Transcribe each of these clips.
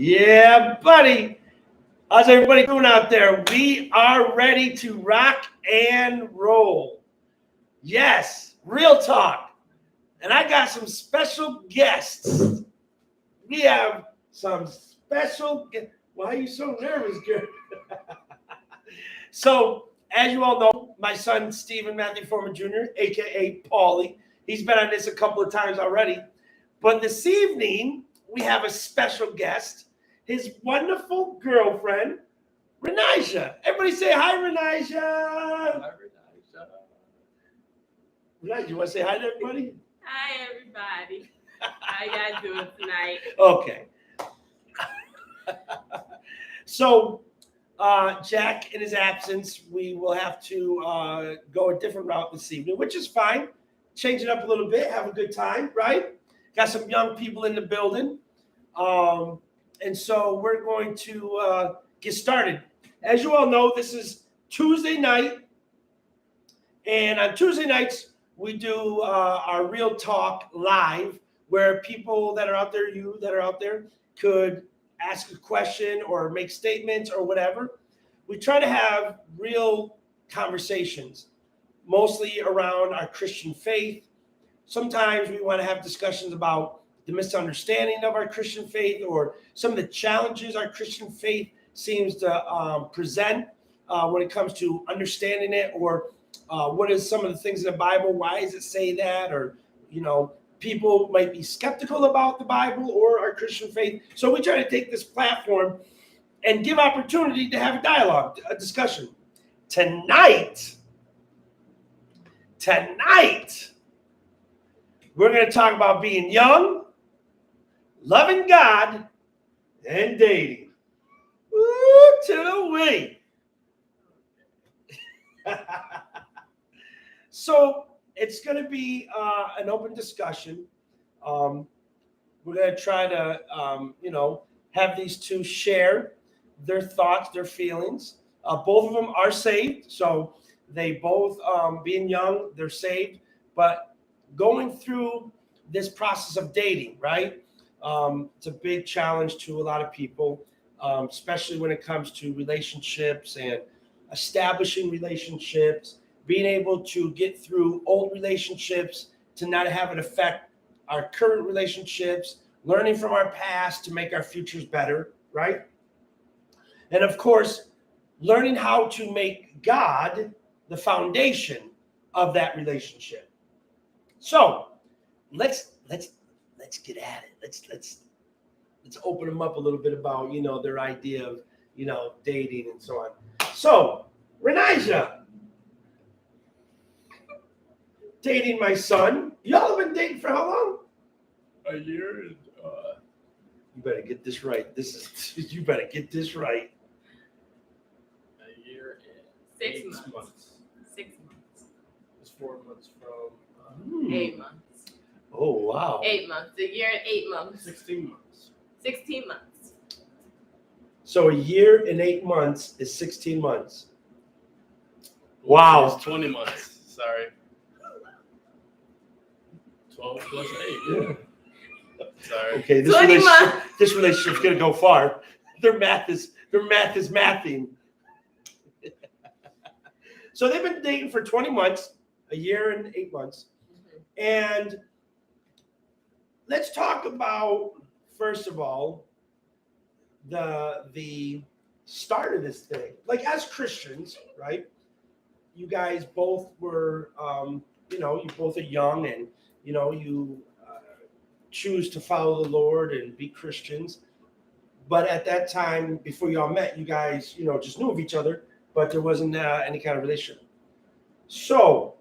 Yeah, buddy. How's everybody doing out there? We are ready to rock and roll. Yes, real talk. And I got some special guests. We have some special guests. Why are you so nervous, girl? So, as you all know, my son, Stephen Matthew Foreman Jr., a.k.a. Paulie, he's been on this a couple of times already. But this evening, we have a special guest, his wonderful girlfriend, Renija. Everybody say hi, Renija. Hi, Renija. Renija, you want to say hi to everybody? Hi, everybody. How y'all doing tonight? Okay. So, Jack, in his absence, we will have to go a different route this evening, which is fine. Change it up a little bit, have a good time, right? Got some young people in the building. And so we're going to get started. As you all know, this is Tuesday night. And on Tuesday nights, we do our Real Talk live, where people that are out there, you that are out there, could ask a question or make statements or whatever. We try to have real conversations, mostly around our Christian faith. Sometimes we want to have discussions about the misunderstanding of our Christian faith or some of the challenges our Christian faith seems to present when it comes to understanding it, or what is some of the things in the Bible, why does it say that, or, you know, people might be skeptical about the Bible or our Christian faith. So we try to take this platform and give opportunity to have a dialogue, a discussion. Tonight, we're going to talk about being young, loving God, and dating. Woo, to the way. So it's going to be an open discussion. We're going to try to, have these two share their thoughts, their feelings. Both of them are saved. So they both, being young, they're saved. But going through this process of dating, right? It's a big challenge to a lot of people, especially when it comes to relationships and establishing relationships, being able to get through old relationships to not have it affect our current relationships, learning from our past to make our futures better, right? And of course, learning how to make God the foundation of that relationship. So let's get at it. Let's open them up a little bit about, their idea of, dating and so on. So, Renija, dating my son. Y'all have been dating for how long? A year and You better get this right. You better get this right. a year and 6 8 months. 6 months. It's 4 months from 8 months. Oh, wow. 8 months. A year and 8 months. 16 months. 16 months. So a year and 8 months is 16 months. Wow. It's 20 months. Sorry. 12 plus 8. Yeah. Sorry. Okay, 20 months. This relationship's gonna go far. Their math is mathing. So they've been dating for 20 months, a year and 8 months. And let's talk about, first of all, the start of this thing. Like, as Christians, right? You guys both were, you both are young, and you choose to follow the Lord and be Christians. But at that time, before y'all met, you guys, just knew of each other, but there wasn't any kind of relationship. So,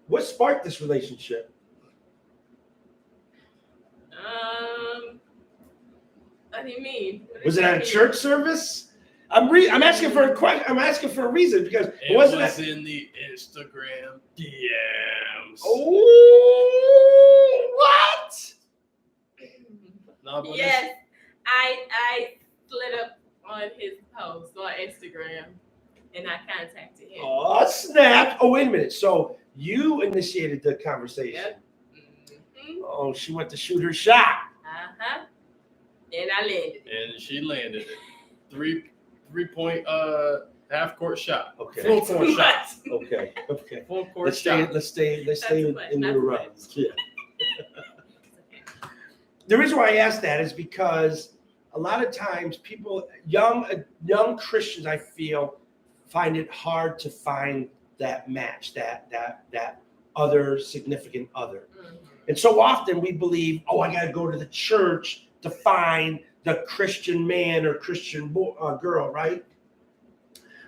what sparked this relationship? What do you mean? Was it at a church service? I'm asking for a question. I'm asking for a reason, because It wasn't was in the Instagram DMs. Oh, what? No, but Yes, I slid up on his post on Instagram, and I contacted him. Oh, snap. Oh, wait a minute. So you initiated the conversation. Yep. Mm-hmm. Oh, she went to shoot her shot. Uh-huh. And I landed it. And she landed it. 3-point half court shot. Okay. Full That's court too shot. much. Okay. Okay. Full court Let's stay. shot. Let's stay too much, in not your too much. realms. Yeah. The reason why I asked that is because a lot of times people, young Christians, I feel, find it hard to find that match, that other significant other. Mhm. And so often we believe, oh, I got to go to the church to find the Christian man or Christian girl, right?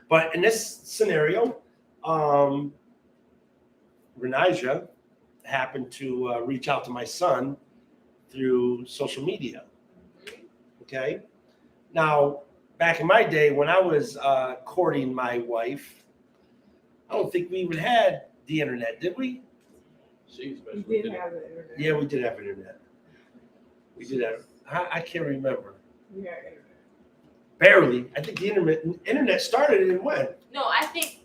But in this scenario, Renija happened to reach out to my son through social media. Okay. Now, back in my day when I was courting my wife, I don't think we even had the internet, did we? She You especially did did. have the internet. Yeah, we did have internet. We did have. I can't remember. You had internet. Barely. I think the internet started in when? No, I think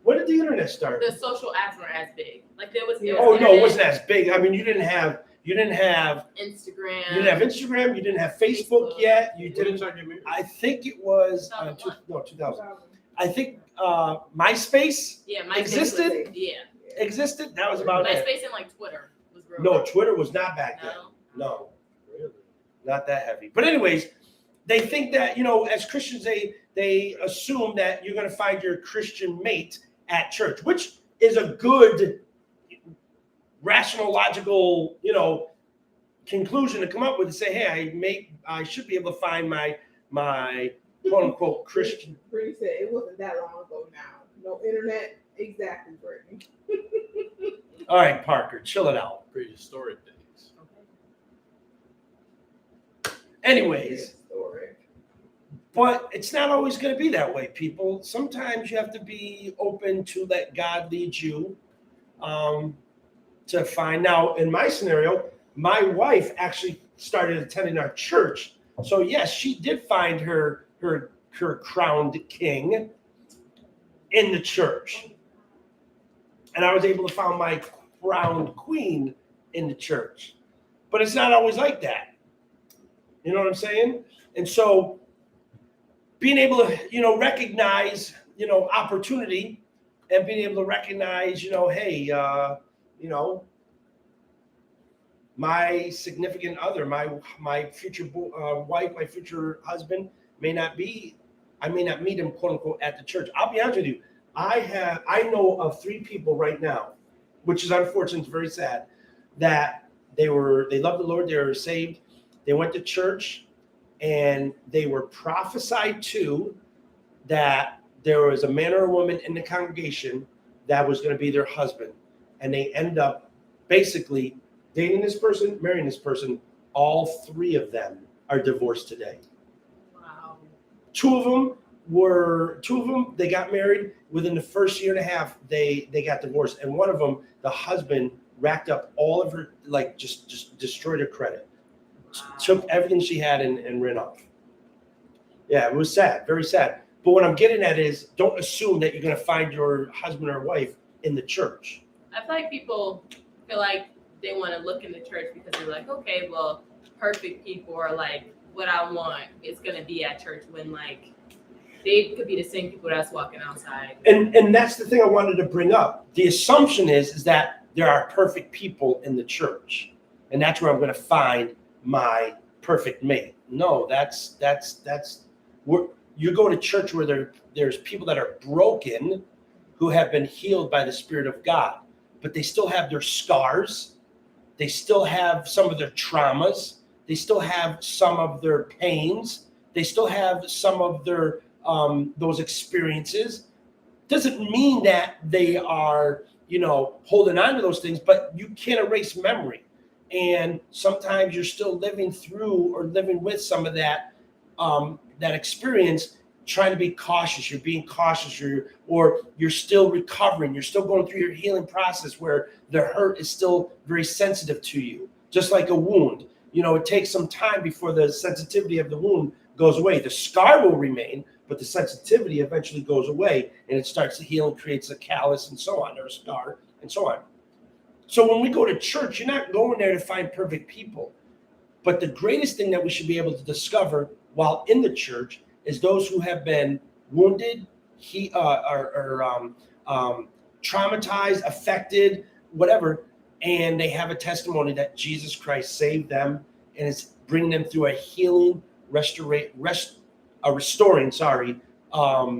When did the internet start? the social apps weren't as big. Like there was Oh no, it internet, wasn't as big. I mean, you didn't have Instagram. Instagram, you didn't have Facebook Facebook. yet. You When didn't. did y'all get married? I think it was 2001. 2000. I think MySpace Yeah, MySpace Existed? Was, yeah, existed. That was about it. MySpace and like Twitter was real. No, big. Twitter was not back then. No. No, Really? not that heavy. But anyways, they think that, as Christians, they assume that you're going to find your Christian mate at church, which is a good rational, logical, conclusion to come up with and say, hey, I should be able to find my quote unquote Christian. Brittany said it wasn't that long ago now. No internet. Exactly, Brittany. All right, Parker, chill it out. Prehistoric days. Anyways, Story. but it's not always going to be that way, people. Sometimes you have to be open to let God lead you to find. Now, in my scenario, my wife actually started attending our church. So yes, she did find her crowned king in the church. And I was able to find my crowned queen in the church. But it's not always like that. You know what I'm saying? And so being able to, recognize, opportunity and being able to recognize, hey, my significant other, my future wife, my future husband I may not meet him, quote unquote, at the church. I'll be honest with you. I know of 3 people right now, which is unfortunate, it's very sad, that they loved the Lord, they were saved, they went to church, and they were prophesied to that there was a man or a woman in the congregation that was going to be their husband. And they end up basically dating this person, marrying this person. All 3 of them are divorced today. Wow. Two of them, they got married. Within the first year and a half, they got divorced. And one of them, the husband, racked up all of her, just destroyed her credit. Took everything she had and ran off. Yeah, it was sad, very sad. But what I'm getting at is, don't assume that you're going to find your husband or wife in the church. I feel like people feel like they want to look in the church because they're like, okay, well, perfect people are like what I want is going to be at church, when like they could be the same people that's walking outside. And that's the thing I wanted to bring up. The assumption is that there are perfect people in the church, and that's where I'm going to find my perfect mate. No, that's where you go to church where there's people that are broken, who have been healed by the Spirit of God, but they still have their scars. They still have some of their traumas. They still have some of their pains. They still have some of their those experiences. Doesn't mean that they are, holding on to those things, but you can't erase memory. And sometimes you're still living through or living with some of that that experience, trying to be cautious. You're being cautious, or you're still recovering. You're still going through your healing process where the hurt is still very sensitive to you, just like a wound. It takes some time before the sensitivity of the wound goes away. The scar will remain, but the sensitivity eventually goes away, and it starts to heal and creates a callus and so on, or a scar and so on. So when we go to church, you're not going there to find perfect people. But the greatest thing that we should be able to discover while in the church is those who have been wounded, traumatized, affected, whatever, and they have a testimony that Jesus Christ saved them and is bringing them through a healing, restoring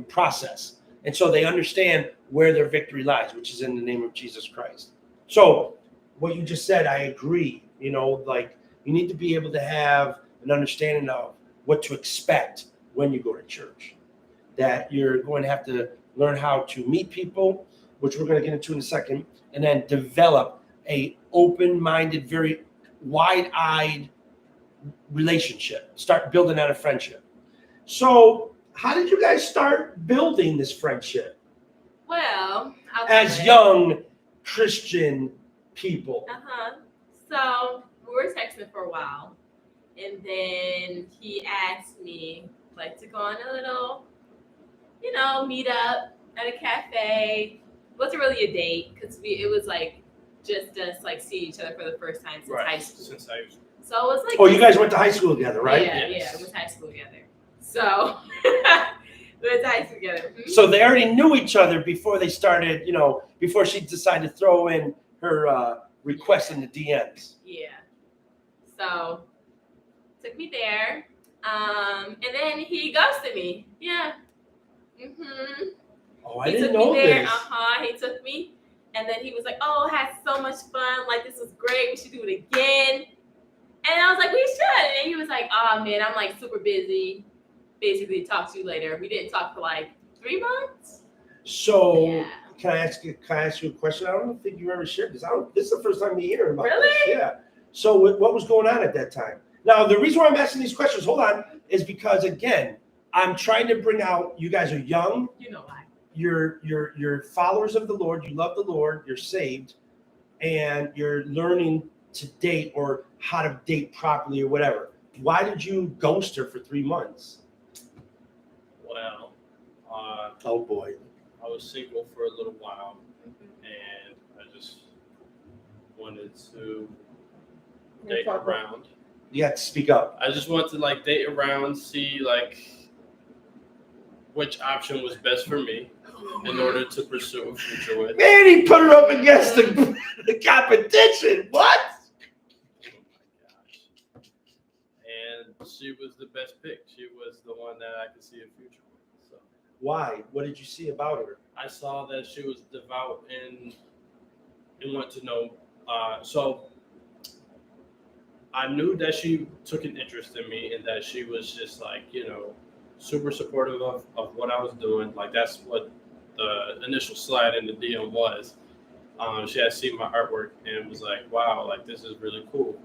process. And so they understand where their victory lies, which is in the name of Jesus Christ. So what you just said, I agree. You know, like you need to be able to have an understanding of what to expect when you go to church. That you're going to have to learn how to meet people, which we're going to get into in a second, and then develop a open-minded, very wide-eyed relationship. Start building out a friendship. So how did you guys start building this friendship Well, as young Christian people? So we were texting for a while, and then he asked me like to go on a little, meet up at a cafe. It wasn't really a date because it was like just us like see each other for the first time since high school. Since high school. So it was like. Oh, you guys went to high school together, right? Yeah, it was high school together. So we went to high school together. So they already knew each other before they started, before she decided to throw in her request in the DMs. Yeah. So took me there. And then he ghosted me. Yeah. Oh, I He didn't took know me there. this. He took me. And then he was like, oh, I had so much fun. Like, this was great. We should do it again. And I was like, we should. And then he was like, oh, man, I'm like super busy. Basically, talk to you later. We didn't talk for like 3 months. So Yeah. can I ask you a question? I don't think you ever shared this. This is the first time you're hearing about Really? this. Yeah. So what was going on at that time? Now, the reason why I'm asking these questions, hold on, is because, again, I'm trying to bring out, you guys are young. You know why. You're followers of the Lord. You love the Lord. You're saved. And you're learning to date or how to date properly or whatever. Why did you ghost her for 3 months? Well, Oh, boy. I was single for a little while, and I just wanted to date around. You have to speak up. I just wanted to like date around, see like which option was best for me in order to pursue a future with. Man, he put her up against the competition. What? Oh my gosh. And she was the best pick. She was the one that I could see a future with. So Why? What did you see about her? I saw that she was devout and wanted to know. So I knew that she took an interest in me and that she was just like, super supportive of what I was doing. Like that's what the initial slide in the DM was. She had seen my artwork and was like, wow, like this is really cool.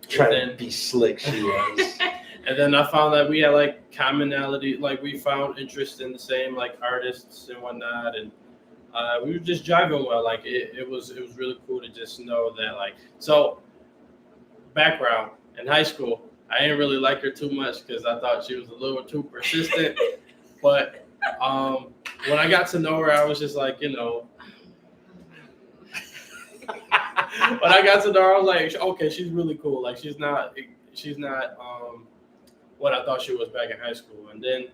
Trying to be slick, she was. And then I found that we had like commonality, like we found interest in the same like artists and whatnot, and we were just driving well. Like it was really cool to just know that like. So background in high school, I didn't really like her too much because I thought she was a little too persistent. But when I got to know her, I was just like, When I got to know her, I was like, okay, she's really cool. Like she's not what I thought she was back in high school. And then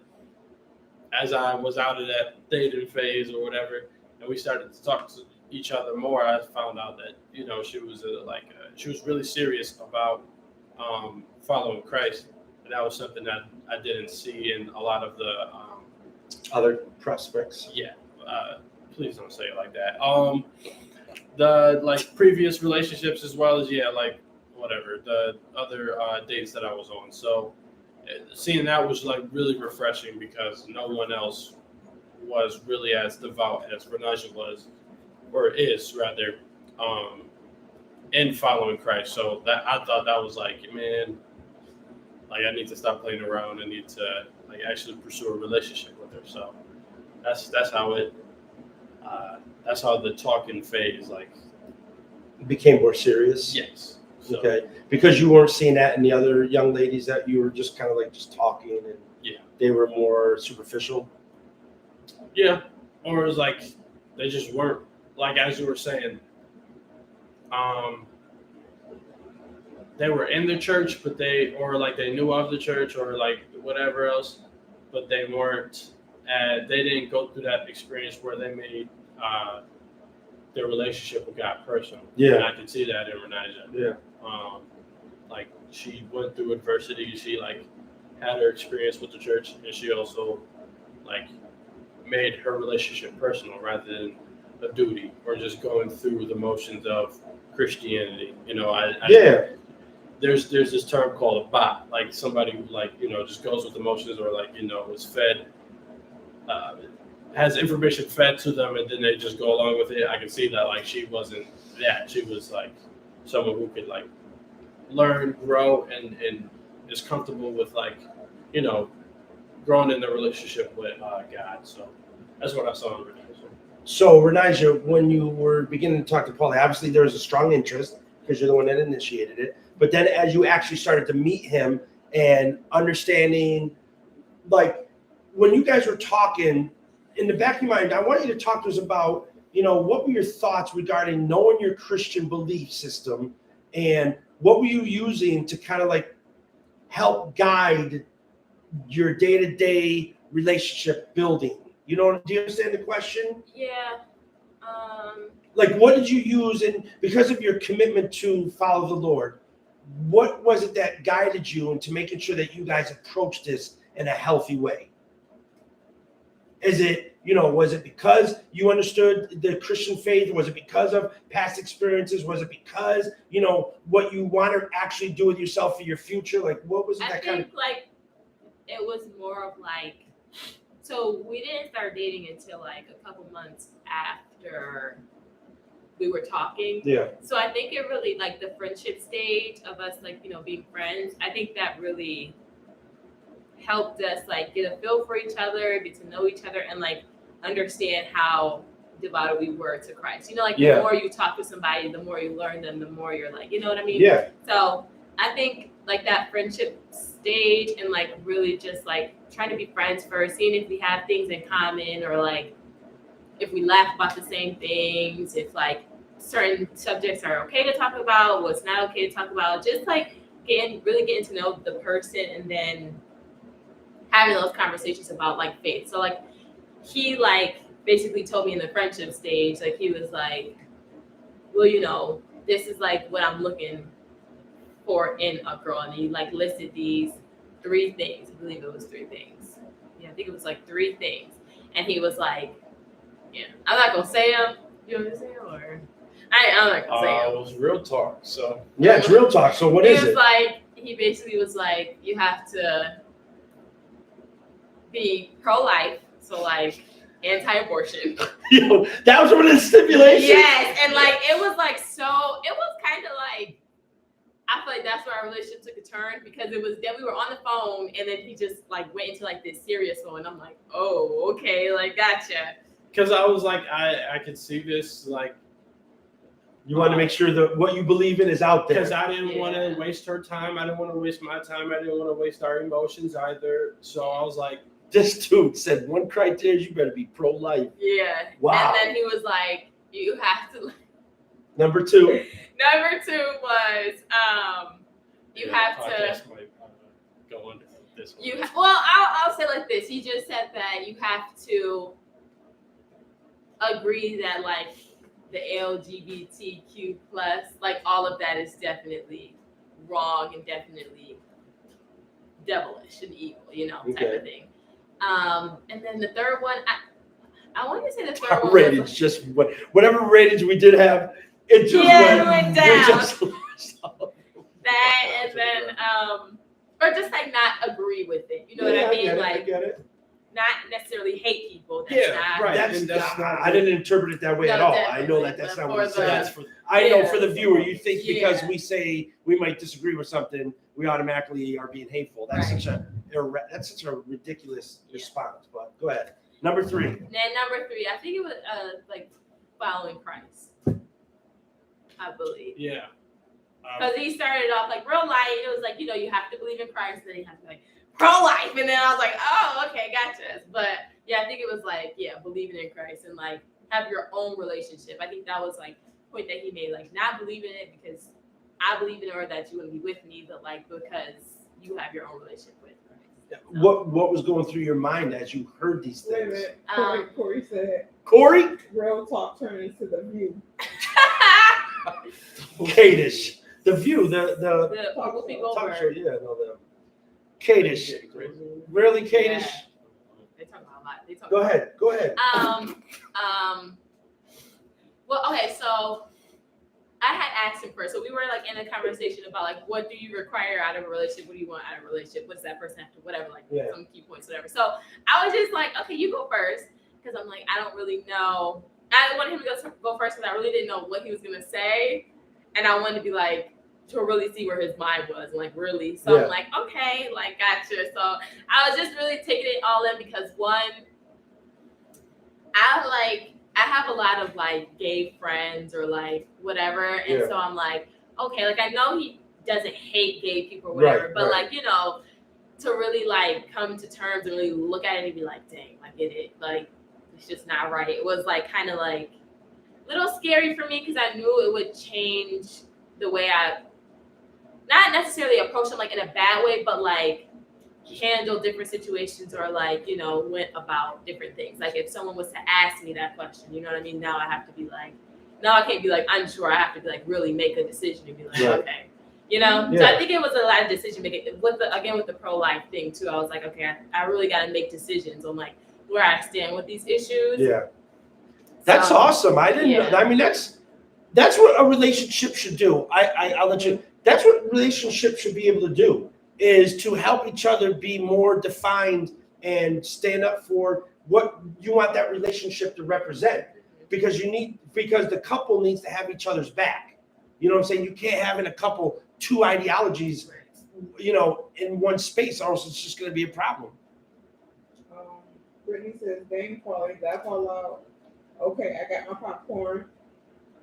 as I was out of that dating phase or whatever, and we started to talk to each other more, I found out that she was she was really serious about following Christ. And that was something that I didn't see in a lot of the Other prospects. Yeah, please don't say it like that. The like previous relationships as well as whatever the other dates that I was on. So seeing that was like really refreshing because no one else was really as devout as Renaja was, or is rather, in following Christ. So that I thought that was like, man, like I need to stop playing around. I need to like actually pursue a relationship with her. So that's how it. That's how the talking phase became more serious. Yes. So, Okay. Because you weren't seeing that in the other young ladies, that you were just kind of like just talking and they were more superficial. Yeah. Or it was like they just weren't, like as you were saying. they were in the church, but they knew of the church or like whatever else, but they weren't. They didn't go through that experience where they made their relationship with God personal. Yeah. And I can see that in Renija. Yeah. Like she went through adversity. She like had her experience with the church, and she also like made her relationship personal rather than a duty or just going through the motions of Christianity. You know, there's this term called a bot, like somebody who like, you know, just goes with the motions or like, you know, is fed, has information fed to them and then they just go along with it. I can see that like she wasn't that. She was like someone who could like learn, grow, and is comfortable with like, you know, growing in the relationship with God. So that's what I saw in Renija. So, Renija, when you were beginning to talk to Paulie, obviously there was a strong interest because you're the one that initiated it. But then as you actually started to meet him and understanding, like when you guys were talking, in the back of your mind, I want you to talk to us about, you know, what were your thoughts regarding knowing your Christian belief system and what were you using to kind of like help guide your day-to-day relationship building? You know, do you understand the question? Yeah. Like, what did you use, and because of your commitment to follow the Lord, what was it that guided you into making sure that you guys approached this in a healthy way? Is it, you know, was it because you understood the Christian faith? Was it because of past experiences? Was it because, you know, what you want to actually do with yourself for your future? Like, what was it I that kind of? think like it was more of like, so we didn't start dating until like a couple months after we were talking. Yeah. So I think it really like the friendship stage of us like, you know, being friends, I think that really helped us like get a feel for each other, get to know each other, and like understand how devoted we were to Christ. You know, like the more you talk to somebody, the more you learn them, the more you're like, you know what I mean? Yeah. So I think like that friendship stage and like really just like trying to be friends first, seeing if we have things in common or like if we laugh about the same things, if like certain subjects are okay to talk about, what's not okay to talk about, just like really getting to know the person and then having those conversations about like faith. So like he like basically told me in the friendship stage, like he was like, well, you know, this is like what I'm looking for in a girl, and he like listed these 3 things. I believe it was 3 things. Yeah, I think it was like 3 things. And he was like, yeah, I'm not gonna say them. You want me to say them or? I'm not gonna say them. It was real talk. So Yeah, it's real talk. So what is it? Like, he basically was like, you have to be pro-life, so like anti-abortion. Yo, that was one of the stipulations. Yes, and like it was like so. It was kind of like I feel like that's where our relationship took a turn because it was that we were on the phone and then he just like went into like this serious one. I'm like, oh, okay, like gotcha. Because I was like, I could see this like. You want to make sure that what you believe in is out there. Because I didn't want to waste her time. I didn't want to waste my time. I didn't want to waste our emotions either. So I was like, this dude said one criteria: you better be pro-life. Yeah. Wow. And then he was like, you have to. Number 2. Number 2 was you have to. Podcast might, go under this one. Well, I'll say like this. He just said that you have to agree that like the LGBTQ plus, like all of that is definitely wrong and definitely devilish and evil, you know, type of thing. And then the third one, I want to say the third Our one ratings was just whatever ratings we did have, it just went down. That and then or just like not agree with it. You know what I mean? I get it. Not necessarily hate people. That's not right. That's not, I didn't interpret it that way at all. I know that that's not what it says. For I know for the viewer, you think because we say we might disagree with something, we automatically are being hateful. That's such a ridiculous response. But go ahead. Number 3. Then number 3, I think it was like following Christ. I believe. Yeah. Because he started off like real light. It was like, you know, you have to believe in Christ, then you have to be like pro-life. And then I was like, oh, okay, gotcha. But yeah, I think it was like, yeah, believing in Christ and like have your own relationship. I think that was like the point that he made, like not believing it because I believe in it or that you want to be with me, but like because you have your own relationship with Christ. So, What was going through your mind as you heard these Wait a things? minute. Um, Corey said, Corey? real talk turned into The View. Kadish. The View, the the Whoopi talk show, Goldberg. yeah, no, the Kadish. Really, Kadish? Yeah. They talk about a lot. They talk Go about ahead. Go ahead. Well, okay, so I had asked him first. So we were like in a conversation about like what do you require out of a relationship? What do you want out of a relationship? What does that person have to whatever, like Yeah. some key points, whatever. So I was just like, okay, you go first. Because I'm like, I don't really know. I wanted him to go first because I really didn't know what he was gonna say. And I wanted to be like to really see where his mind was and like really. So Yeah. I'm like, okay, like gotcha. So I was just really taking it all in because one, I have a lot of like gay friends or like whatever, and Yeah. so I'm like, okay, like I know he doesn't hate gay people or whatever, Right, but right. like to really like come to terms and really look at it and be like, dang, like like it's just not right. It was like kind of like a little scary for me because I knew it would change the way I not necessarily approach them like in a bad way, but like handle different situations or like went about different things. Like if someone was to ask me that question, you know what I mean, now I have to be like, now I can't be like unsure. I have to be like really make a decision and be like, Right. okay, so Yeah. I think it was a lot of decision making with the pro-life thing too. I was like, okay, I really got to make decisions on like where I stand with these issues. Yeah. That's So, awesome. I didn't know. yeah. I mean, that's what a relationship should do. I'll let you. That's what relationships should be able to do, is to help each other be more defined and stand up for what you want that relationship to represent. Because the couple needs to have each other's back. You know what I'm saying? You can't have in a couple two ideologies, in one space, or else it's just going to be a problem. Brittany says, "Dang, Paulie, that's all loud." Okay, I got my popcorn,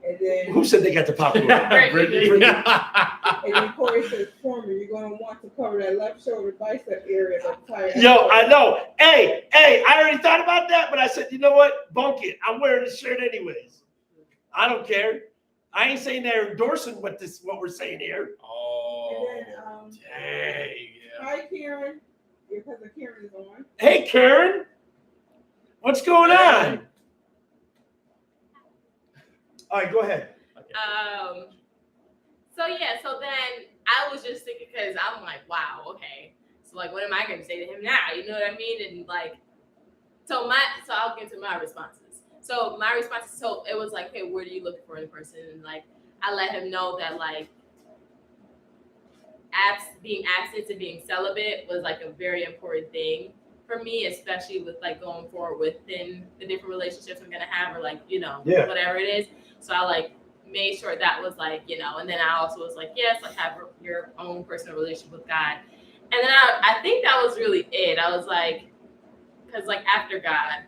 and then Who said they got the popcorn? Brittany. and then Corey says, "Foreman, you're gonna want to cover that left shoulder bicep area of the tire." Yo, I know. Hey, I already thought about that, but I said, you know what? Bunk it. I'm wearing this shirt anyways. I don't care. I ain't saying they're endorsing what we're saying here. Oh, And then, dang, yeah. hi, Karen. Your cousin Karen is on. Hey, Karen, what's going on? All right, go ahead. So then I was just thinking because I'm like, wow, okay. So like, what am I going to say to him now? You know what I mean? And like, so I'll get to my responses. So my responses, so it was like, okay, what are you looking for in a person? And like, I let him know that like, being absent and being celibate was like a very important thing for me, especially with like going forward within the different relationships I'm gonna have, or like Yeah. whatever it is. So I like made sure that was like and then I also was like, yes, like have your own personal relationship with God. And then I think that was really it. I was like, because like after God,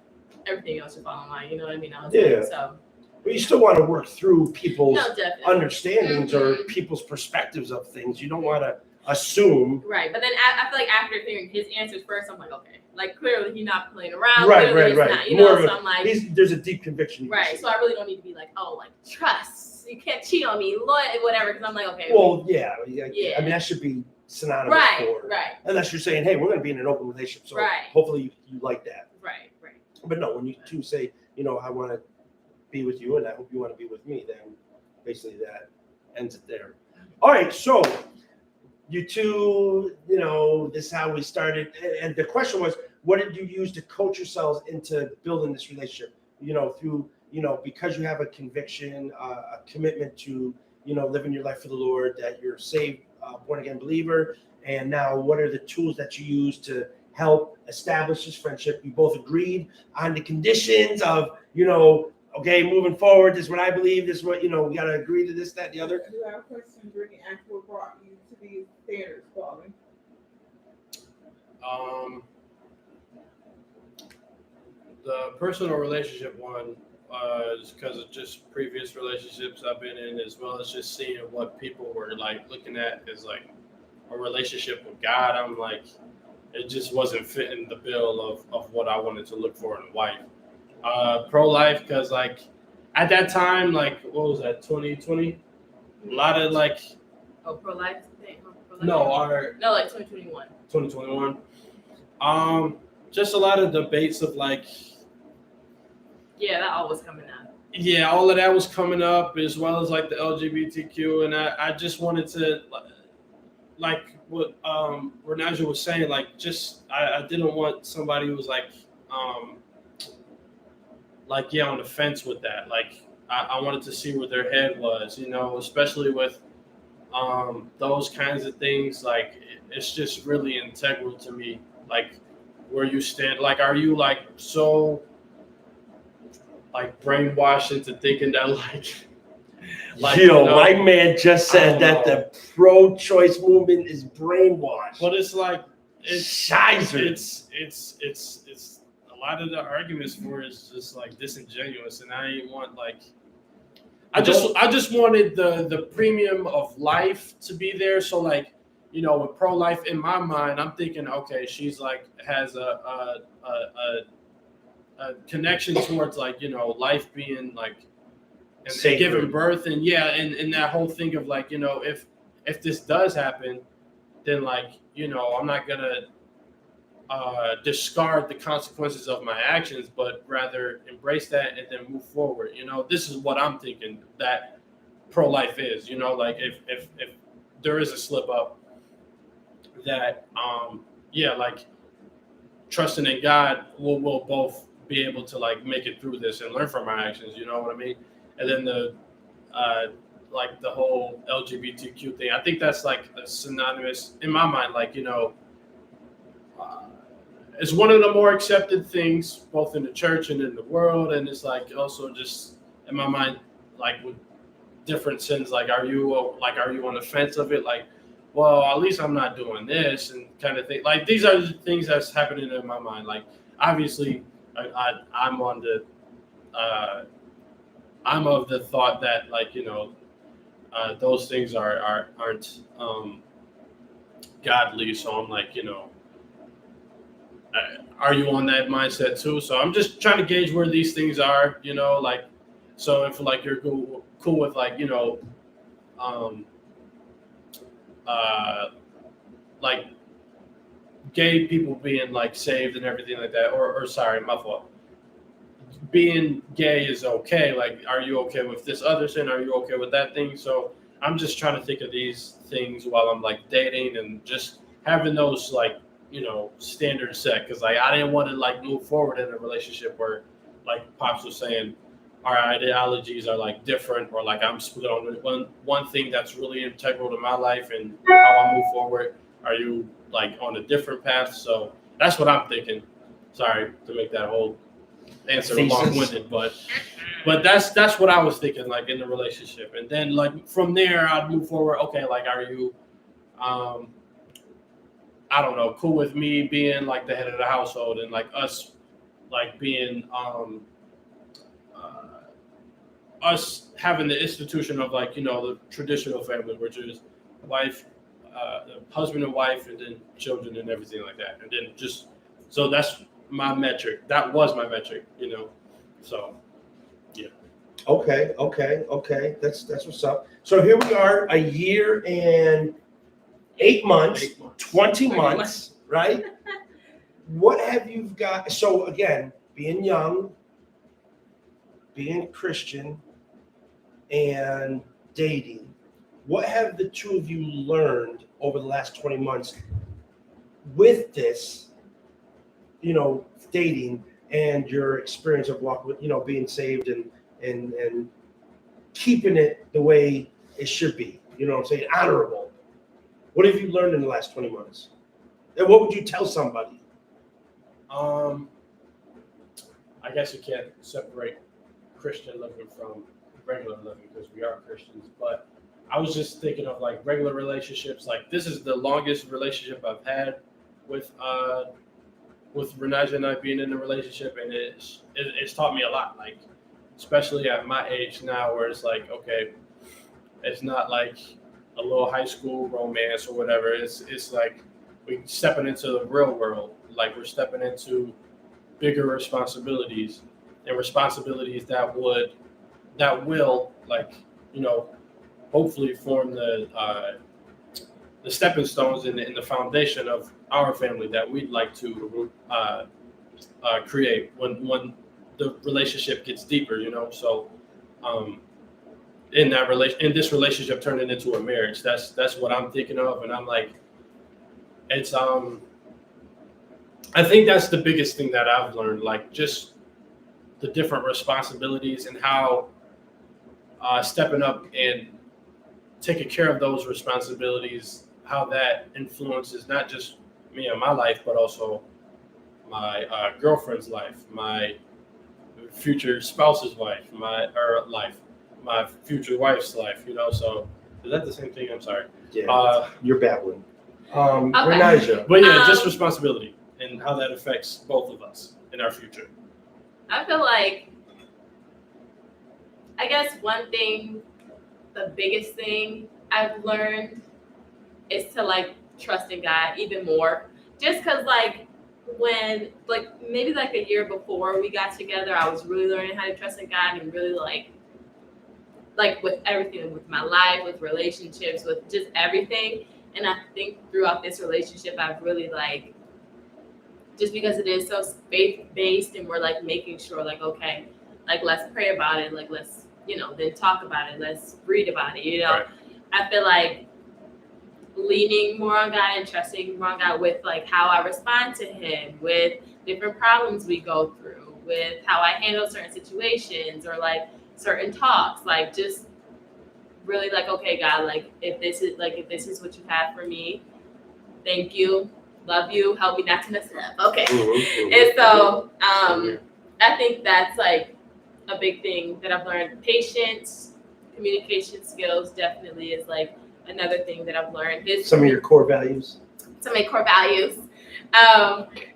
everything else should fall in line. You know what I mean? I was Yeah. like, so But you still want to work through people's no, definitely. understandings or Mhm. people's perspectives of things. You don't want to assume. Right, but then I feel like after hearing his answers first, I'm like, okay, like clearly he's not playing around. Right, clearly right. Not, More of so I'm like, there's a deep conviction. you can right. see. So I really don't need to be like, oh, like trust. You can't cheat on me, whatever. Because I'm like, okay. Well, yeah. Yeah. I mean, that should be synonymous right, for. right, Unless you're saying, hey, we're going to be in an open relationship. So Right. hopefully you like that. right. But no, when you two say, I want to be with you and I hope you want to be with me, then basically that ends it there. All right. So you two, this is how we started. And the question was, what did you use to coach yourselves into building this relationship? Through, because you have a conviction, a commitment to, living your life for the Lord, that you're saved, born again believer. And now what are the tools that you use to help establish this friendship? You both agreed on the conditions of, okay, moving forward, this is what I believe, this is what, we got to agree to this, that, and the other. I do have a question, Brittany. Actually, what brought you to these standards, Paulie? The personal relationship one is because of just previous relationships I've been in, as well as just seeing what people were like looking at as like a relationship with God. I'm like, it just wasn't fitting the bill of what I wanted to look for in a wife. Pro-life, because like at that time, like what was that, 2020? A lot of like Oh, pro-life thing? Oh, pro-life? No, our No, like 2021. 2021. Just a lot of debates of like, Yeah, that always coming up. yeah, all of that was coming up as well as like the LGBTQ, and I just wanted to like what Renaja was saying, like just I didn't want somebody who was like yeah on the fence with that. Like I wanted to see where their head was, you know, especially with those kinds of things. Like it's just really integral to me, like where you stand. Like are you like so like brainwashed into thinking that like Yo, you know, my man just I said don't that know. the pro-choice movement is brainwashed. but it's like Shizer. it's a lot of the arguments for it is just like disingenuous, and I ain't want like I just wanted the premium of life to be there. So like, you know, with pro life in my mind, I'm thinking, okay, she's like has a connection towards like, you know, life being like and Sacred. giving birth, and yeah, and that whole thing of like, you know, if this does happen, then like, you know, I'm not gonna discard the consequences of my actions, but rather embrace that and then move forward. You know, this is what I'm thinking that pro life is. You know, like if there is a slip up, that yeah, like trusting in God, we'll both be able to like make it through this and learn from our actions. You know what I mean? And then the like the whole LGBTQ thing, I think that's like a synonymous in my mind. Like, you know, it's one of the more accepted things both in the church and in the world, and it's like also just in my mind, like with different sins. Like, are you on the fence of it? Like, well, at least I'm not doing this and kind of thing. Like, these are the things that's happening in my mind. Like, obviously, I'm on the I'm of the thought that, like, you know, those things aren't godly. So I'm like, you know, are you on that mindset too? So I'm just trying to gauge where these things are, you know, like, so if like you're cool with like, you know, like gay people being like saved and everything like that, or sorry, my fault. Being gay is okay. Like, are you okay with this other sin? Are you okay with that thing? So I'm just trying to think of these things while I'm like dating and just having those like, you know, standards set. Cause like, I didn't want to like move forward in a relationship where like Pops was saying, our ideologies are like different, or like I'm split on one thing that's really integral to my life and how I move forward. Are you like on a different path? So that's what I'm thinking. Sorry to make that whole answer long-winded, but that's what I was thinking, like in the relationship. And then like from there I'd move forward. Okay, like are you I don't know, cool with me being like the head of the household and like us like being us having the institution of like, you know, the traditional family, which is wife, the husband and wife, and then children and everything like that. And then just so that's my metric. That was my metric, you know. So yeah. Okay. That's what's up. So here we are, a year and 8 months, 20 months, right? What have you got? So again, being young, being Christian, and dating, what have the two of you learned over the last 20 months with this, you know, dating and your experience of walking with, you know, being saved and keeping it the way it should be, you know what I'm saying, honorable? What have you learned in the last 20 months? And what would you tell somebody? I guess you can't separate Christian living from regular living because we are Christians. But I was just thinking of like regular relationships. Like this is the longest relationship I've had with Renaja and I being in a relationship, and it's taught me a lot. Like especially at my age now, where it's like, okay, it's not like a little high school romance or whatever. It's like we stepping into the real world. Like we're stepping into bigger responsibilities and responsibilities that will like, you know, hopefully form the the stepping stones and the foundation of our family that we'd like to create when the relationship gets deeper, you know. So in this relationship turning into a marriage, that's what I'm thinking of. And I'm like, it's I think that's the biggest thing that I've learned, like just the different responsibilities and how stepping up and taking care of those responsibilities, how that influences not just me and my life, but also my girlfriend's life, my future spouse's life, my future wife's life, you know. So is that the same thing? I'm sorry. Yeah, you're babbling. Okay. Renaja. But yeah, just responsibility and how that affects both of us in our future. I feel like, I guess one thing, the biggest thing I've learned is to like trust in God even more. Just because like when like maybe like a year before we got together, I was really learning how to trust in God and really like with everything, with my life, with relationships, with just everything. And I think throughout this relationship, I've really like, just because it is so faith-based and we're like making sure like, okay, like let's pray about it, like let's, you know, then talk about it, let's read about it, you know. Right. I feel like leaning more on God and trusting more on God with like how I respond to him, with different problems we go through, with how I handle certain situations or like certain talks, like just really like, okay, God, like if this is what you have for me, thank you, love you, help me not to mess it up. Okay. And so I think that's like a big thing that I've learned. Patience, communication skills definitely is like another thing that I've learned. Some of your core values. Some of my core values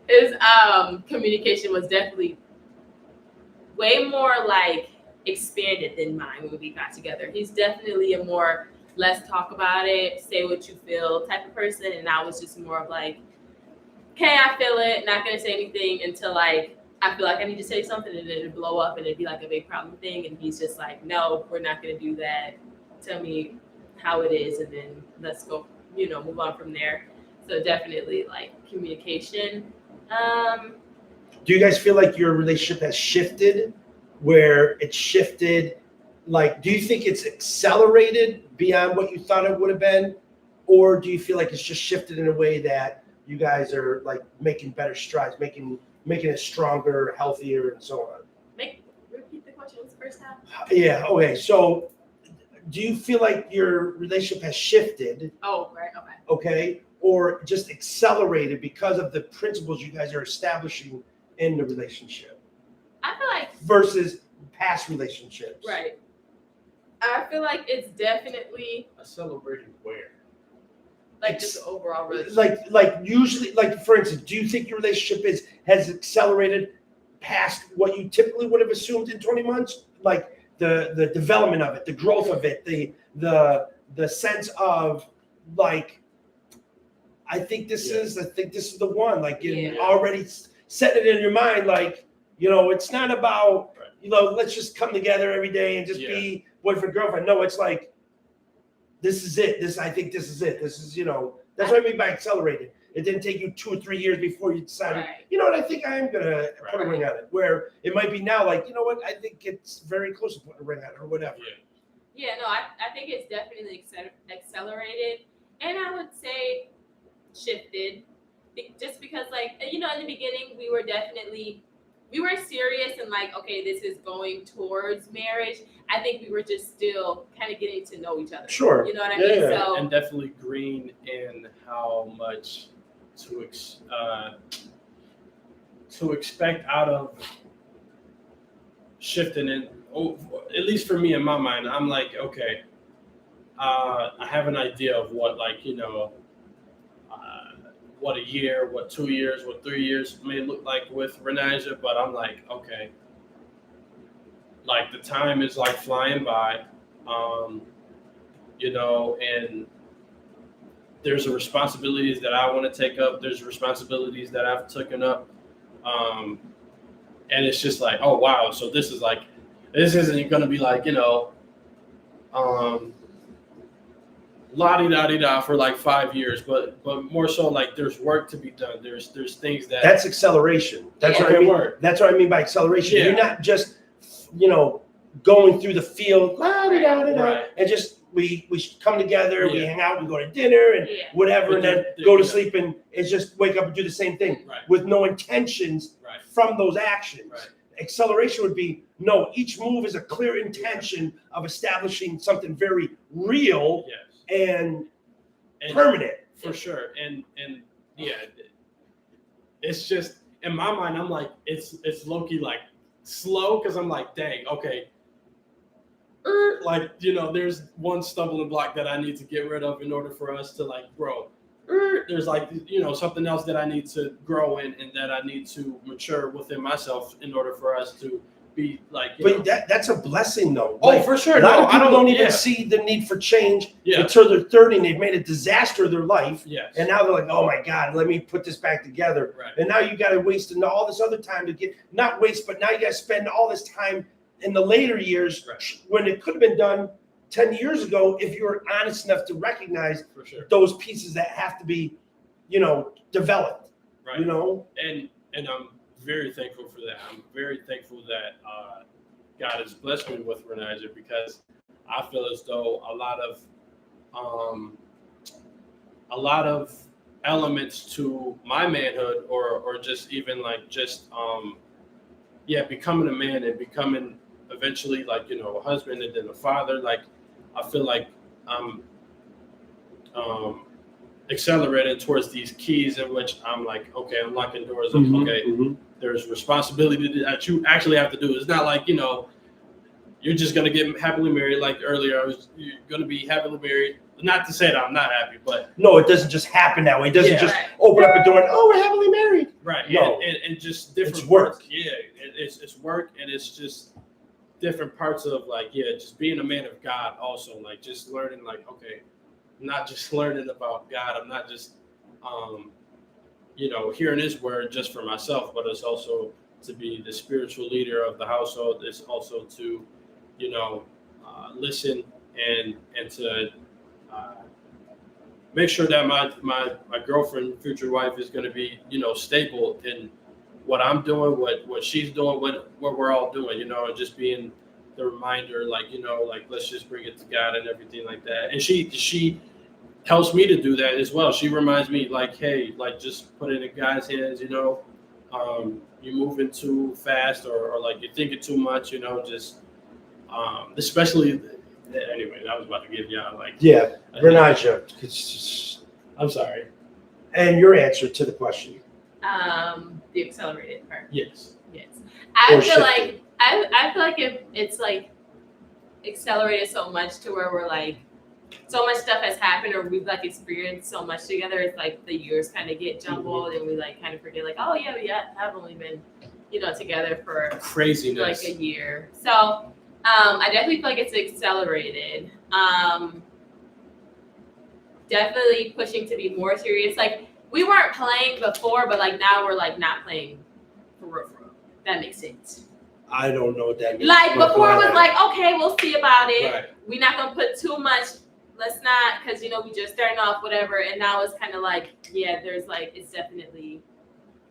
is communication was definitely way more like expanded than mine when we got together. He's definitely a more let's talk about it, say what you feel type of person, and I was just more of like, okay, I feel it, not gonna say anything until like I feel like I need to say something, and then it'd blow up and it'd be like a big problem thing. And he's just like, no, we're not gonna do that. Tell me how it is, and then let's go, you know, move on from there. So definitely like communication. Do you guys feel like your relationship has shifted, where it's shifted? Like, do you think it's accelerated beyond what you thought it would have been? Or do you feel like it's just shifted in a way that you guys are like making better strides, making it stronger, healthier, and so on? Repeat the question first half. Yeah, okay. So do you feel like your relationship has shifted, Oh, right, okay. okay, or just accelerated because of the principles you guys are establishing in the relationship I feel like versus past relationships? right. I feel like it's definitely Celebrating where? like Ex- just the overall relationship. Like usually, like for instance, do you think your relationship has accelerated past what you typically would have assumed in 20 months? Like the development of it, the growth of it, the sense of like, I think this is the one. Like you Yeah. already set it in your mind. Like, you know, it's not about, you know, let's just come together every day and just be boyfriend girlfriend. No, it's like, this is it. I think this is it. This is, you know, that's what I mean by accelerated. It didn't take you 2 or 3 years before you decided, Right. you know what, I think I am gonna put a ring on it. Where it might be now, like, you know what, I think it's very close to putting a ring on it or whatever. Yeah, no, I think it's definitely accelerated, and I would say shifted, just because, like, you know, in the beginning we were serious and like, okay, this is going towards marriage. I think we were just still kind of getting to know each other. Sure. You know what I mean? Yeah. So And definitely green in how much to expect out of shifting in. At least for me in my mind, I'm like, okay, I have an idea of what, like, you know, what a year, what 2 years, what 3 years may look like with Renaja, but I'm like, okay, like the time is like flying by, you know, and there's responsibilities that I want to take up. There's responsibilities that I've taken up. And it's just like, oh, wow. So this isn't going to be like, you know, la-di-da-di-da for like 5 years, but more so like there's work to be done. There's things that That's acceleration. That's Yeah. what I Okay, mean. word. That's what I mean by acceleration. Yeah. You're not just, going through the field, la-di-da-di-da, Right. and just we come together, we Yeah. hang out, we go to dinner and Yeah. whatever, and But then the- go to yeah. sleep, and it's just wake up and do the same thing Right. with no intentions Right. from those actions. Right. Acceleration would be no, each move is a clear intention of establishing something very real Yes. and And permanent. for sure. And yeah, it's just in my mind, I'm like, it's low-key like slow because I'm like, dang, okay. Like, there's one stumbling block that I need to get rid of in order for us to like grow. There's like, something else that I need to grow in and that I need to mature within myself in order for us to be like, But that's a blessing, though. oh, Like, for sure. a lot No, of people I don't even yeah. see the need for change Yeah. until they're 30 and they've made a disaster of their life. Yes. And now they're like, oh my God, let me put this back together. Right. And now you got to waste all this other time to get, not waste, but now you got to spend all this time in the later years Right. when it could have been done 10 years ago if you were honest enough to recognize For sure. those pieces that have to be, developed, Right. And I'm very thankful for that. I'm very thankful that God has blessed me with Renaja because I feel as though a lot of elements to my manhood or just even like becoming a man and becoming eventually like, a husband and then a father, like I feel like I'm accelerating towards these keys in which I'm like, okay, I'm locking doors of, okay, there's responsibility that you actually have to do. It's not like, you're just going to get happily married. Like earlier, you're going to be happily married. Not to say that I'm not happy, but. No, it doesn't just happen that way. It doesn't Yeah. just Right. open up a door and, oh, we're happily married. Right. No. And just different It's work. parts. Yeah. It's work and it's just different parts of like, just being a man of God also. Like just learning like, okay, not just learning about God. I'm not just, hearing his word just for myself, but it's also to be the spiritual leader of the household. It's also to, listen and to make sure that my girlfriend, future wife, is going to be, stable in what I'm doing, what she's doing, what we're all doing, and just being the reminder, like, like let's just bring it to God and everything like that. And she helps me to do that as well. She reminds me like, hey, like just put it in God's hands, you're moving too fast or like you're thinking too much, just especially anyway, I was about to give y'all like Yeah, Renaja, I'm sorry. and your answer to the question. The accelerated part. Yes. Yes. I Or feel shifting. like I feel like it's like accelerated so much to where we're like so much stuff has happened or we've like experienced so much together. It's like the years kind of get jumbled and we like kind of forget like, oh yeah, we have only been, together for Craziness. like a year. So I definitely feel like it's accelerated. Definitely pushing to be more serious. Like we weren't playing before, but like now we're like not playing for real. That makes sense. I don't know what that means. Like but before go it was ahead. like, okay, we'll see about it. Right. We're not gonna put too much. Let's not, because we just starting off, whatever. And now it's kind of like, yeah, there's like, it's definitely,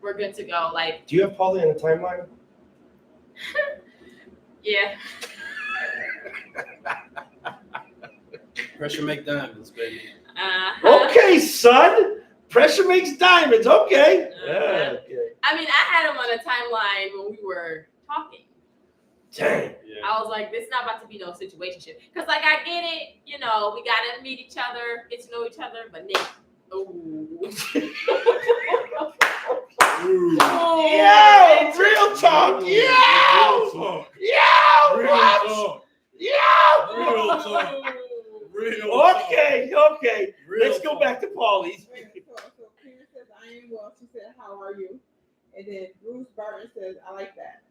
we're good to go. Like, Do you have Paulie on the timeline? yeah. Pressure make diamonds, baby. Okay, son. Pressure makes diamonds. Okay. Uh-huh. Yeah, okay. I mean, I had him on a timeline when we were talking. Dang. Yeah. I was like, this is not about to be no situationship. Because, like, I get it. We got to meet each other, get to know each other. But, Nick, Yo, real talk. Yo. Yo, Real what? talk. Yo. Real talk. Real talk. Okay. Real Let's go talk. back to Paulie's. So Peter says, I am well. She said, how are you? And then Bruce Barton says, I like that.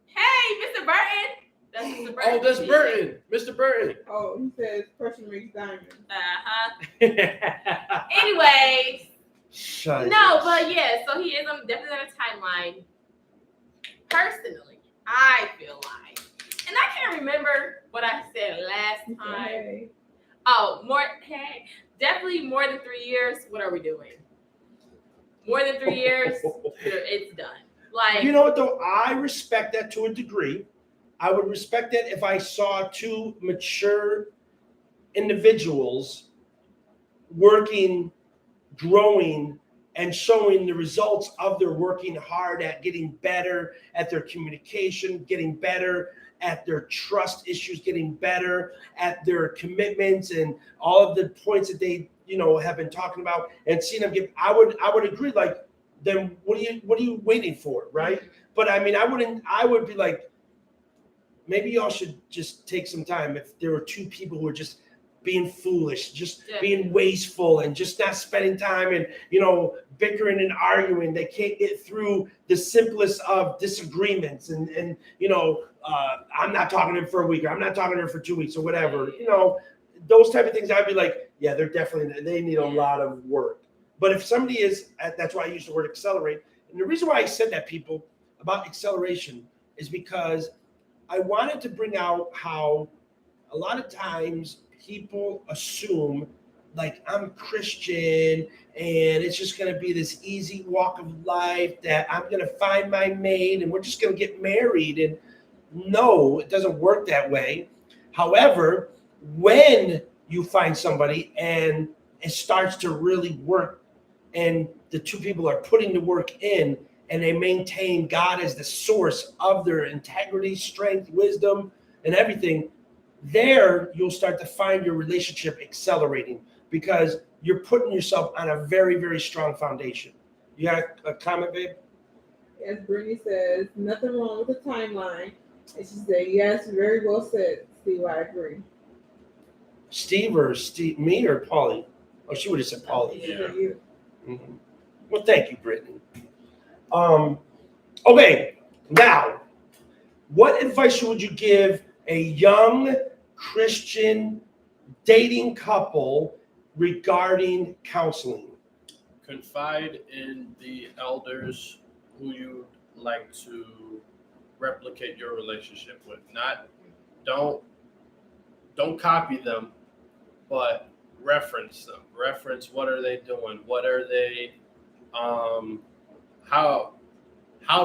Hey, Mr. Burton. That's Mr. Burton. Oh, that's Burton. Mr. Burton. Oh, he says, pressure makes diamonds. Uh-huh. Anyway. Shut No, but yeah, so he is definitely on a timeline. Personally, I feel like, and I can't remember what I said last He said, time. hey. Oh, definitely more than 3 years. What are we doing? More than 3 years, it's done. Like, You know what though? I respect that to a degree. I would respect that if I saw two mature individuals working, growing, and showing the results of their working hard at getting better at their communication, getting better at their trust issues, getting better at their commitments and all of the points that they, have been talking about, and seeing them give. I would agree. Like, then what are you waiting for, right? But I mean, I would be like, maybe y'all should just take some time. If there were two people who were just being foolish, just being wasteful, and just not spending time, and bickering and arguing, they can't get through the simplest of disagreements, and I'm not talking to him for a week, or I'm not talking to her for 2 weeks, or whatever. Those type of things. I'd be like, yeah, they need a lot of work. But if somebody is, that's why I use the word accelerate. And the reason why I said that, people, about acceleration, is because I wanted to bring out how a lot of times people assume, like, I'm Christian and it's just going to be this easy walk of life, that I'm going to find my mate and we're just going to get married. And no, it doesn't work that way. However, when you find somebody and it starts to really work, and the two people are putting the work in, and they maintain God as the source of their integrity, strength, wisdom, and everything, there you'll start to find your relationship accelerating, because you're putting yourself on a very, very strong foundation. You got a comment, babe? As Brittany says, nothing wrong with the timeline. And she said, yes, very well said, Steve. I agree. Steve, me or Polly? Oh, she would have said Polly. Yeah. You. Mm-hmm. Well, thank you, Brittany. Okay, now, what advice would you give a young Christian dating couple regarding counseling? Confide in the elders who you like to replicate your relationship with. Don't copy them, but reference them. Reference, what are they doing? What are they how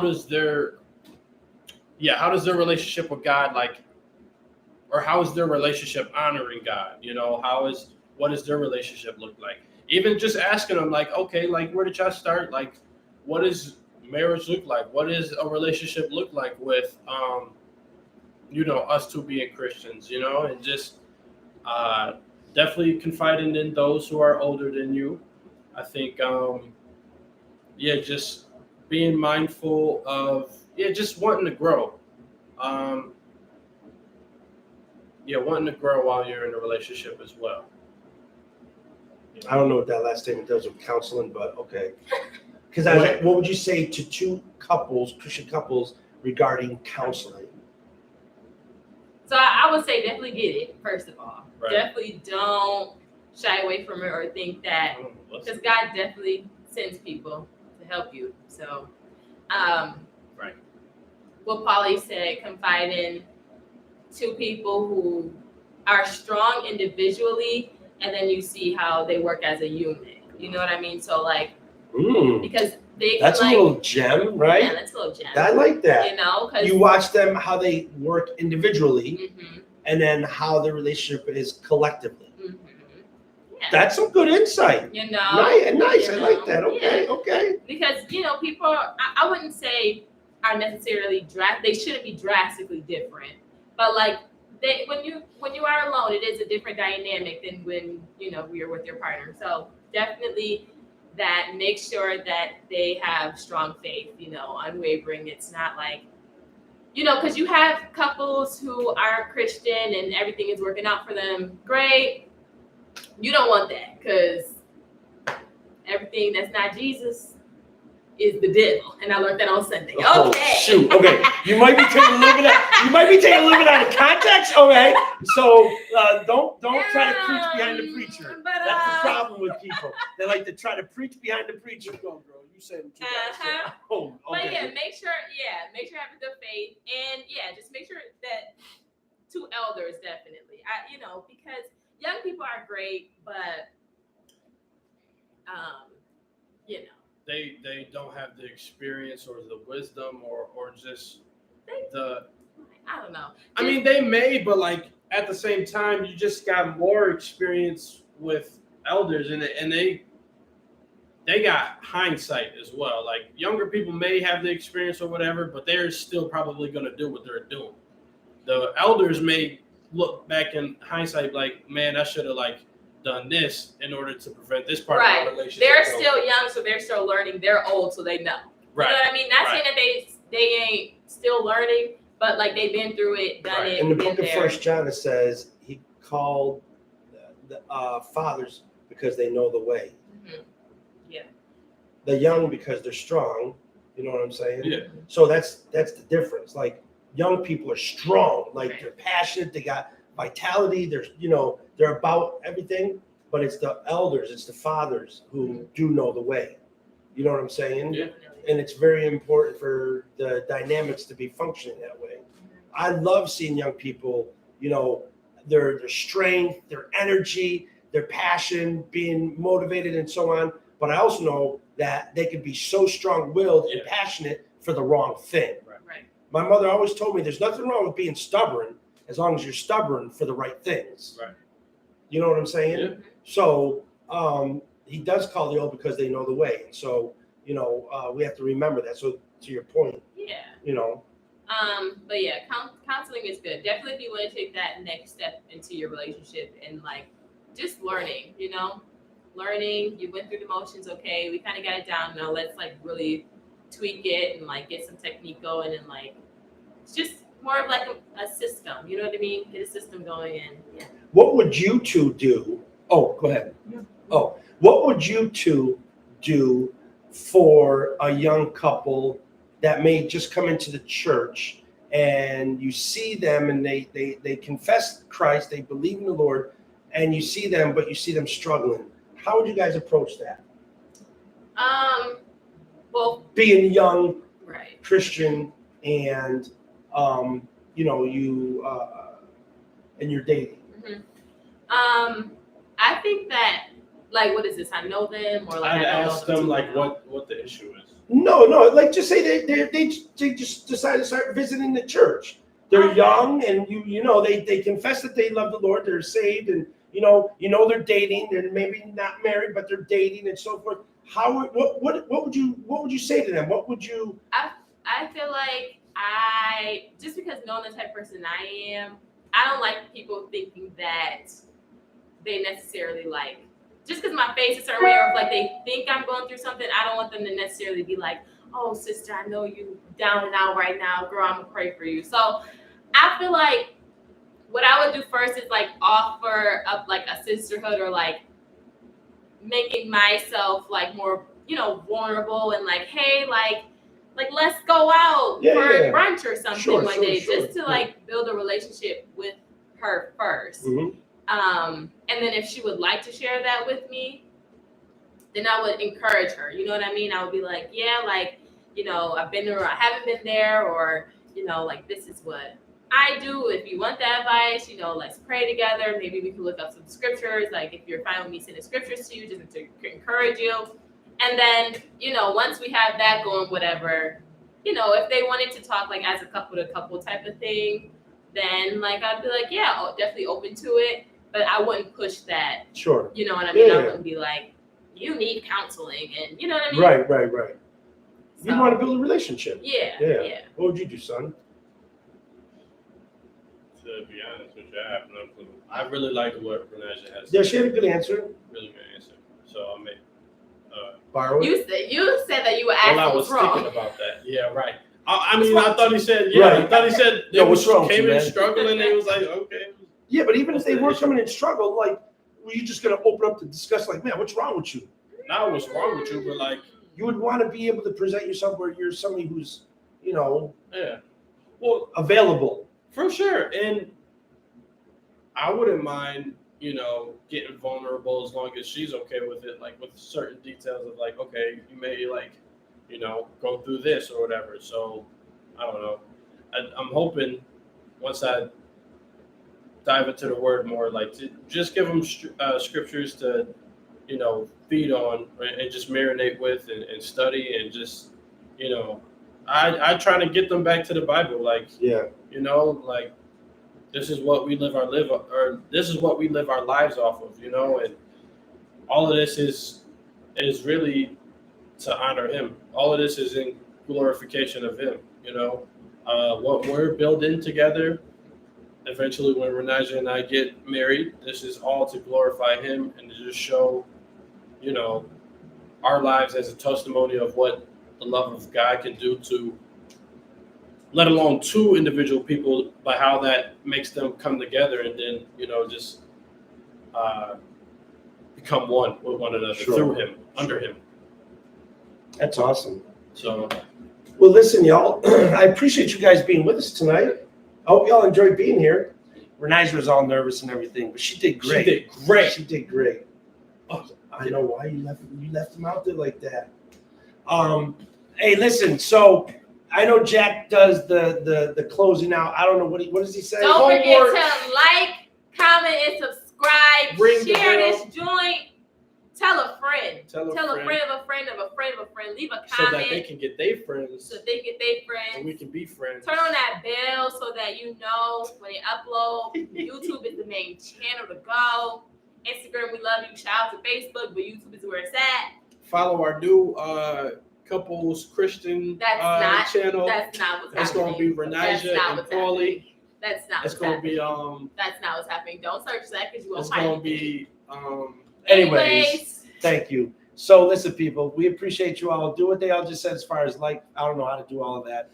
does their relationship with God, like, or how is their relationship honoring God? What does their relationship look like? Even just asking them, like, okay, like, where did y'all start? Like, what does marriage look like? What does a relationship look like with us two being Christians, and just definitely confiding in those who are older than you. I think just being mindful of just wanting to grow. Wanting to grow while you're in a relationship as well. I don't know what that last statement does with counseling, but okay. Because what would you say to two Christian couples, regarding counseling? So I would say definitely get it, first of all. Right. Definitely don't shy away from it or think that, because God definitely sends people to help you. So, right. What Polly said, confide in two people who are strong individually, and then you see how they work as a unit. You know what I mean? So, like, because they that's can, a little gem, right? Yeah, that's a little gem. I like that. Because you watch them, how they work individually, mm-hmm. and then how the relationship is collectively. Mm-hmm. Yeah. That's some good insight. Nice. I like that. Okay, yeah. Okay. Because people, I wouldn't say are necessarily they shouldn't be drastically different, but like when you are alone, it is a different dynamic than when you're with your partner. So definitely that, make sure that they have strong faith, unwavering. It's not like, because you have couples who are Christian and everything is working out for them. Great. You don't want that, because everything that's not Jesus is the devil, and I learned that on Sunday. Okay. Oh, shoot. Okay. You might be taking a little bit out of context. Okay. So don't try to preach behind the preacher. But, that's the problem with people. They like to try to preach behind the preacher. Go, girl. You said what you gotta say. Oh, okay. But make sure you have a good faith, and just make sure that two elders, definitely. Because young people are great, but you know, they don't have the experience or the wisdom or just they, the. I don't know. I mean, they may, but like at the same time, you just got more experience with elders, and they got hindsight as well. Like younger people may have the experience or whatever, but they're still probably going to do what they're doing. The elders may look back in hindsight like, man, I should have like done this in order to prevent this part of right. our relationship. They're going. still young, so they're still learning. They're old, so they know. Right. You know what I mean? Not Right. saying that they ain't still learning, but like they've been through it, done Right. it. In the been book of there. First John, it says he called the fathers because they know the way. Mhm. Yeah. The young because they're strong. You know what I'm saying? Yeah. So that's the difference. Like young people are strong, like Right. they're passionate, they got vitality, they're about everything, but it's the elders, it's the fathers who do know the way. You know what I'm saying? Yeah. Definitely. And it's very important for the dynamics to be functioning that way. I love seeing young people, their strength, their energy, their passion, being motivated and so on. But I also know that they can be so strong-willed and Yeah. passionate for the wrong thing. Right. My mother always told me there's nothing wrong with being stubborn as long as you're stubborn for the right things. Right. You know what I'm saying? Yeah. So he does call the old because they know the way. And so, we have to remember that. So to your point, Yeah. But yeah, counseling is good. Definitely if you want to take that next step into your relationship and like just learning, learning, you went through the motions, okay, we kind of got it down. Now let's like really tweak it and like get some technique going and like it's just more of like a system, you know what I mean? Get a system going and yeah. what would you two do? Oh, go ahead. Oh, what would you two do for a young couple that may just come into the church and you see them and they confess Christ, they believe in the Lord, and you see them, but you see them struggling? How would you guys approach that? Well, Being young, right. Christian, and and you're dating. I think that like what is this? I know them or like I'd I don't ask know them like too what the issue is. No, like just say they just decide to start visiting the church. They're Okay. young, and they confess that they love the Lord. They're saved, and they're dating. They're maybe not married, but they're dating and so forth. What would you say to them? What would you? I feel like I just because knowing the type of person I am, I don't like people thinking that they necessarily like just because my face is a certain way or if like they think I'm going through something, I don't want them to necessarily be like, oh sister, I know you down and out right now, girl, I'm gonna pray for you. So I feel like what I would do first is like offer up like a sisterhood or like making myself like more, vulnerable and like, hey, like let's go out Yeah, for yeah. brunch or something Sure, one sure, day, sure. just to like build a relationship with her first. Mhm. And then if she would like to share that with me, then I would encourage her. You know what I mean? I would be like, yeah, like, I've been there or I haven't been there, or, like this is what I do. If you want that advice, let's pray together. Maybe we can look up some scriptures. Like if you're fine with me sending scriptures to you, just to encourage you. And then, once we have that going, whatever, if they wanted to talk like as a couple to couple type of thing, then like I'd be like, yeah, definitely open to it. But I wouldn't push that. Sure. You know what I mean? Yeah. I wouldn't be like, you need counseling, and you know what I mean? Right. So, You want to build a relationship. Yeah. What would you do, son? To be honest with you, I have no clue. I really like what Renaja has. Yeah, she had a good answer. Really good answer. So I made. Borrow it. You said that you were Well, I asking was what's wrong. thinking about that. Yeah, right. I mean, I thought he said. Yeah, Right. I thought he said. Yo, They what's wrong with came you, in man? struggling. And he was like, okay. Yeah, but even if What's they the were issue? coming in struggle, like, were you just gonna open up to discuss? Like, man, what's wrong with you? Now what's wrong with you? But like, You would want to be able to present yourself where you're somebody who's, yeah. Well, available. for sure. And I wouldn't mind, getting vulnerable as long as she's okay with it, like with certain details of like, okay, you may like, go through this or whatever. So I don't know. I'm hoping once I dive into the word more. Like to just give them scriptures to, feed on and just marinate with and study and just, I try to get them back to the Bible. Like, Yeah. like this is what we live our lives off of, and all of this is really to honor him. All of this is in glorification of him, what we're building together. Eventually when Renaja and I get married, this is all to glorify him and to just show, our lives as a testimony of what the love of God can do to, let alone two individual people, but how that makes them come together and then, just become one with one another through him, under him. That's awesome. So, well, listen, y'all, I appreciate you guys being with us tonight. I hope y'all enjoyed being here. Renaja was all nervous and everything, but she did great. She did great. Oh, I know why you left him out there like that. Hey, listen. So I know Jack does the closing out. I don't know what does he say. Don't forget to like, comment, and subscribe. Ring the Share bell. this joint. Tell a friend. Tell a friend of a friend of a friend of a friend. Leave a comment so that they can get their friends, so they get their friends. and we can be friends. Turn on that bell so that you know when they upload. YouTube is the main channel to go. Instagram, we love you. Shout out to Facebook, but YouTube is where it's at. Follow our new couples Christian channel. That's not what's It's happening. going to be Renaja and Paulie. That's not It's what's going to be happening. That's not what's happening. Don't search that because you won't it's find going to anything. be Anyways, thank you. So listen, people, we appreciate you all. Do what they all just said as far as I don't know how to do all of that.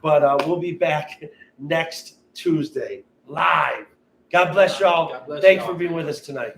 But we'll be back next Tuesday live. God bless y'all. God bless Thanks y'all. for being with us tonight.